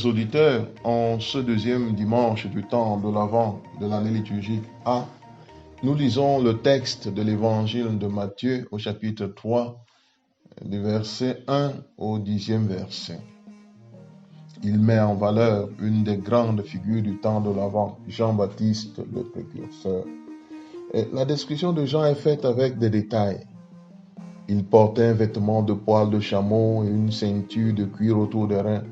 Chers auditeurs, en ce deuxième dimanche du temps de l'Avent de l'année liturgique A, nous lisons le texte de l'évangile de Matthieu au chapitre 3, du verset 1 au 10e verset. Il met en valeur une des grandes figures du temps de l'Avent, Jean-Baptiste le précurseur. Et la description de Jean est faite avec des détails. Il portait un vêtement de poil de chameau et une ceinture de cuir autour des reins.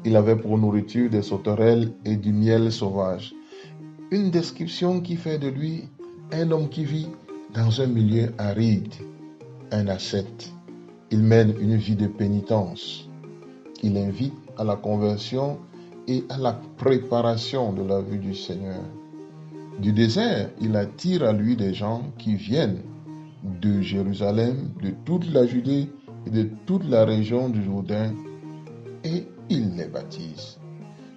Il avait pour nourriture des sauterelles et du miel sauvage. Une description qui fait de lui un homme qui vit dans un milieu aride, un ascète. Il mène une vie de pénitence. Il invite à la conversion et à la préparation de la vue du Seigneur. Du désert, il attire à lui des gens qui viennent de Jérusalem, de toute la Judée et de toute la région du Jourdain, et il les baptise.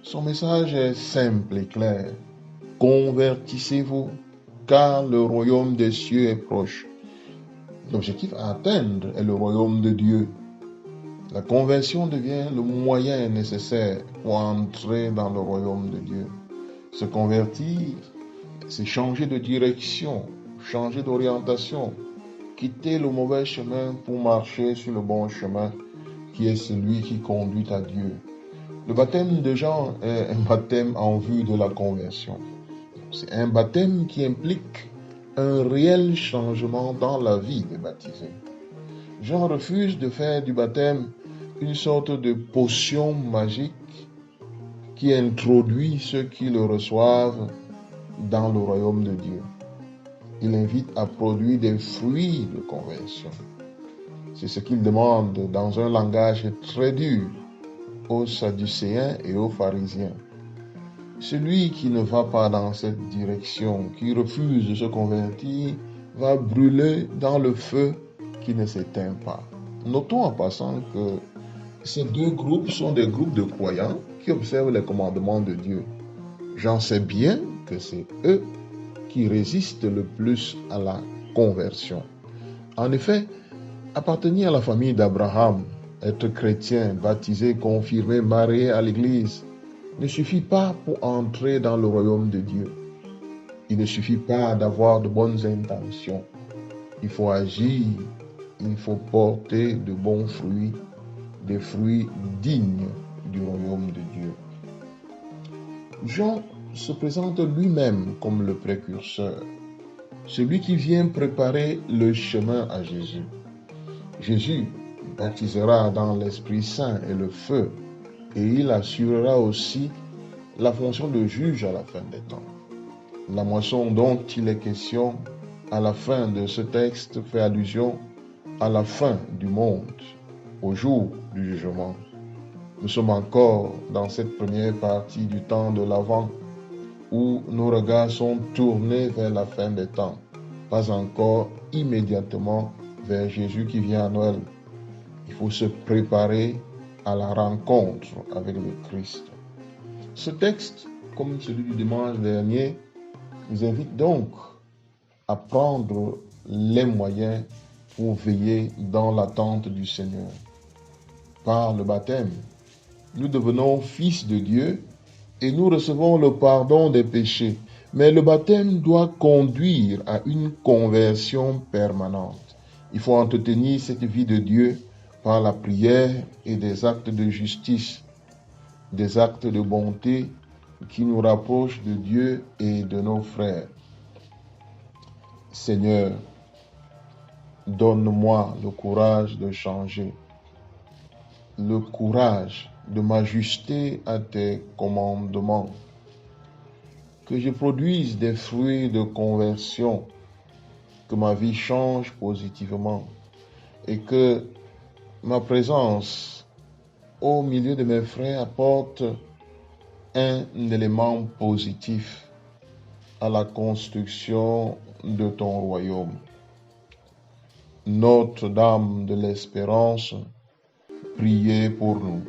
Son message est simple et clair. Convertissez-vous, car le royaume des cieux est proche. L'objectif à atteindre est le royaume de Dieu. La conversion devient le moyen nécessaire pour entrer dans le royaume de Dieu. Se convertir, c'est changer de direction, changer d'orientation, quitter le mauvais chemin pour marcher sur le bon chemin, qui est celui qui conduit à Dieu. Le baptême de Jean est un baptême en vue de la conversion. C'est un baptême qui implique un réel changement dans la vie des baptisés. Jean refuse de faire du baptême une sorte de potion magique qui introduit ceux qui le reçoivent dans le royaume de Dieu. Il invite à produire des fruits de conversion. C'est ce qu'il demande dans un langage très dur aux Sadducéens et aux pharisiens. Celui qui ne va pas dans cette direction, qui refuse de se convertir, va brûler dans le feu qui ne s'éteint pas. Notons en passant que ces deux groupes sont des groupes de croyants qui observent les commandements de Dieu. J'en sais bien que c'est eux qui résistent le plus à la conversion. En effet, appartenir à la famille d'Abraham, être chrétien, baptisé, confirmé, marié à l'Église, ne suffit pas pour entrer dans le royaume de Dieu. Il ne suffit pas d'avoir de bonnes intentions. Il faut agir, il faut porter de bons fruits, des fruits dignes du royaume de Dieu. Jean se présente lui-même comme le précurseur, celui qui vient préparer le chemin à Jésus. Jésus baptisera dans l'Esprit Saint et le feu, et il assurera aussi la fonction de juge à la fin des temps. La moisson dont il est question à la fin de ce texte fait allusion à la fin du monde, au jour du jugement. Nous sommes encore dans cette première partie du temps de l'Avent où nos regards sont tournés vers la fin des temps, pas encore immédiatement vers Jésus qui vient à Noël. Il faut se préparer à la rencontre avec le Christ. Ce texte, comme celui du dimanche dernier, nous invite donc à prendre les moyens pour veiller dans l'attente du Seigneur. Par le baptême, nous devenons fils de Dieu et nous recevons le pardon des péchés. Mais le baptême doit conduire à une conversion permanente. Il faut entretenir cette vie de Dieu par la prière et des actes de justice, des actes de bonté qui nous rapprochent de Dieu et de nos frères. Seigneur, donne-moi le courage de changer, le courage de m'ajuster à tes commandements, que je produise des fruits de conversion, que ma vie change positivement et que ma présence au milieu de mes frères apporte un élément positif à la construction de ton royaume. Notre-Dame de l'Espérance, priez pour nous.